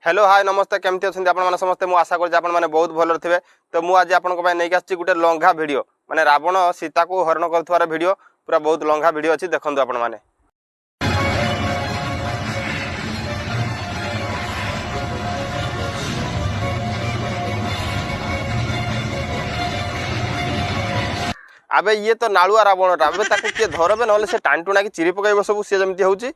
Hello hi नमस्ते केमती अच्छे आपने समस्ते मुझे आशा कर बहुत भल थे। तो मुझे आज आपको नहीं आसी गोटे लंघा भिड माने रावण सीता को हरण कर भिड पूरा बहुत लंघा भिड अच्छी देखते आपण मैंने। आबे ये तो नालुआ रावण आबे ताको किए धरबे ना से टाणी टुणा चिरी पकड़ सब सी जमी होची।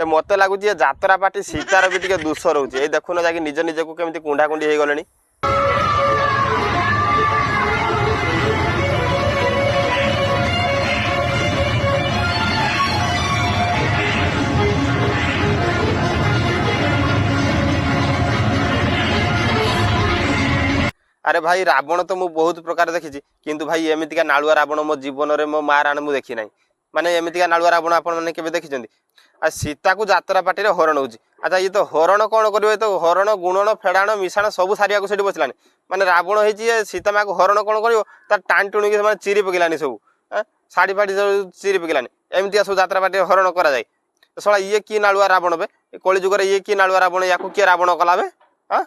मत लगुच जातरा पार्टी सीतार भी टे दोष रोचे देखुन जा निज निज को केमती कुंडा कुंडी हो गले। अरे भाई रावण तो मुझे बहुत प्रकार देखी किंतु भाई एमतीका नालुआ रावण मो जीवन में मो माँ राण मुझे देखी ना माने एमतीका नालुआ रावण आपने केवे देखी आ सीता को जातरा पार्टी हरण हो। अच्छा ये तो हरण कौन कर तो हरण गुणन फेड़ाण मिशाण सब सारिया से बसलानी माने रावण हो सीता माँ को हरण कौन कर टाणी टुणी चिरी पकलानी सब शाढ़ी फाड़ी सब चिरी पकलानी एमती सब जातरा पार्टी हरण कराए। सला ये कि नालुआ रावण बे कली जुगर ये कि नालुआ रावण या किए रावण कला बे। हाँ